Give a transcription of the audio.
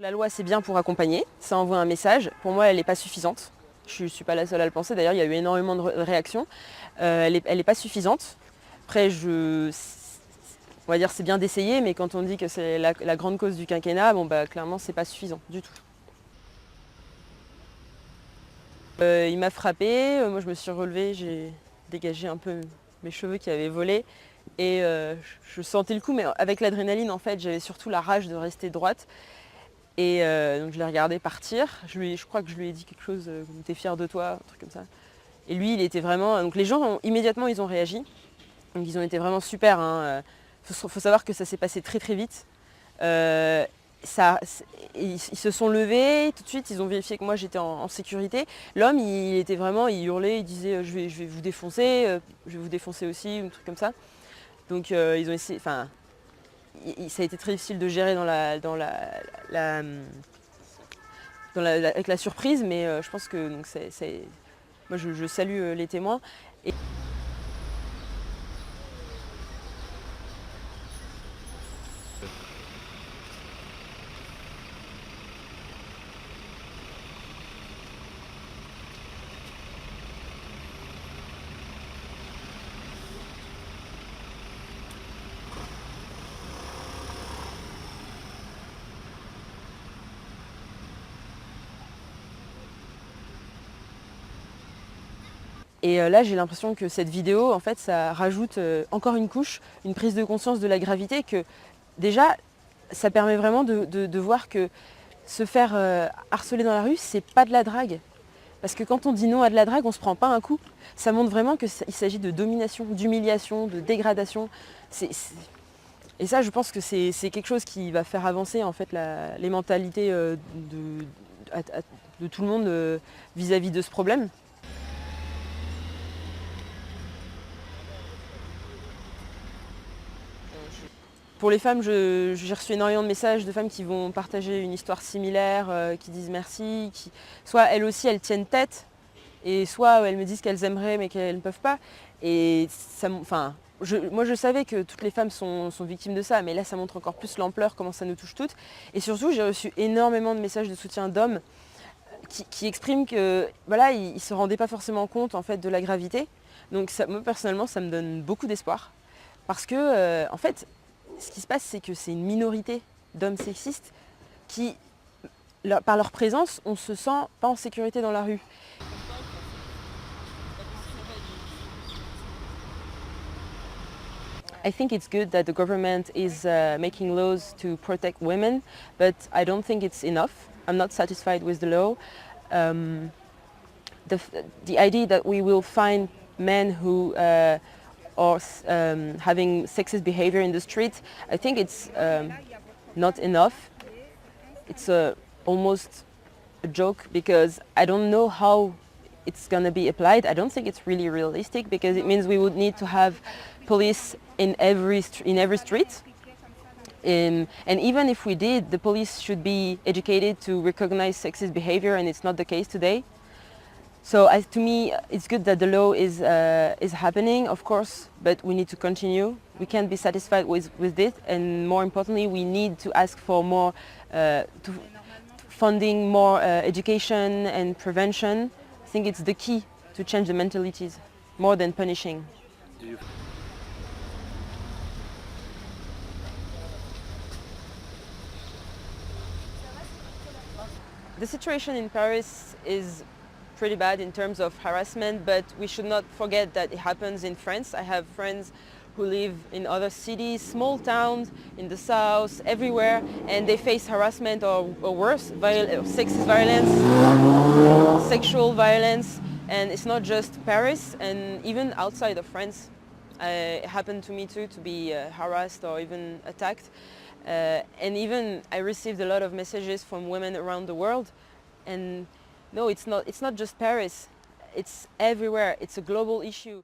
La loi, c'est bien pour accompagner, ça envoie un message. Pour moi, elle n'est pas suffisante. Je ne suis pas la seule à le penser. D'ailleurs, il y a eu énormément de réactions. Elle n'est pas suffisante. Après, on va dire c'est bien d'essayer, mais quand on dit que c'est la grande cause du quinquennat, bon, bah, clairement, c'est pas suffisant du tout. Il m'a frappé, moi je me suis relevée, j'ai dégagé un peu mes cheveux qui avaient volé et je sentais le coup, mais avec l'adrénaline en fait j'avais surtout la rage de rester droite et donc je l'ai regardé partir, je crois que je lui ai dit quelque chose, t'es fier de toi, un truc comme ça. Et lui il était vraiment, donc les gens immédiatement ils ont réagi, donc ils ont été vraiment super, hein. Faut savoir que ça s'est passé très très vite. Euh, ils se sont levés, tout de suite ils ont vérifié que moi j'étais en sécurité. L'homme il était vraiment, il hurlait, il disait je vais vous défoncer, je vais vous défoncer aussi, ou un truc comme ça. Donc ils ont essayé, enfin ça a été très difficile de gérer avec la surprise, mais je pense que donc, moi je salue les témoins. Et là, j'ai l'impression que cette vidéo, en fait, ça rajoute encore une couche, une prise de conscience de la gravité que déjà, ça permet vraiment de voir que se faire harceler dans la rue, c'est pas de la drague. Parce que quand on dit non à de la drague, on se prend pas un coup. Ça montre vraiment qu'il s'agit de domination, d'humiliation, de dégradation. Et ça, je pense que c'est quelque chose qui va faire avancer en fait les mentalités de tout le monde vis-à-vis de ce problème. Pour les femmes, j'ai reçu énormément de messages de femmes qui vont partager une histoire similaire, qui disent merci, soit elles aussi elles tiennent tête, et soit elles me disent qu'elles aimeraient mais qu'elles ne peuvent pas. Et ça, enfin, moi je savais que toutes les femmes sont victimes de ça, mais là ça montre encore plus l'ampleur, comment ça nous touche toutes. Et surtout j'ai reçu énormément de messages de soutien d'hommes qui expriment que voilà, ils ne se rendaient pas forcément compte en fait de la gravité. Donc ça, moi personnellement ça me donne beaucoup d'espoir. Parce que en fait, ce qui se passe, c'est que c'est une minorité d'hommes sexistes qui, par leur présence, on se sent pas en sécurité dans la rue. I think it's good that the government is making laws to protect women, but I don't think it's enough. I'm not satisfied with the law. Um, the idea that we will find men who or having sexist behavior in the street, I think it's not enough. It's almost a joke because I don't know how it's going to be applied. I don't think it's really realistic because it means we would need to have police in every street. And even if we did, the police should be educated to recognize sexist behavior, and it's not the case today. So to me, it's good that the law is happening, of course, but we need to continue. We can't be satisfied with this, and more importantly, we need to ask for more funding, more education and prevention. I think it's the key to change the mentalities, more than punishing. The situation in Paris is pretty bad in terms of harassment, but we should not forget that it happens in France. I have friends who live in other cities, small towns in the south, everywhere, and they face harassment or worse, sexist violence, sexual violence, and it's not just Paris, and even outside of France. It happened to me too, to be harassed or even attacked. And even I received a lot of messages from women around the world, and no, it's not just Paris, it's everywhere, it's a global issue.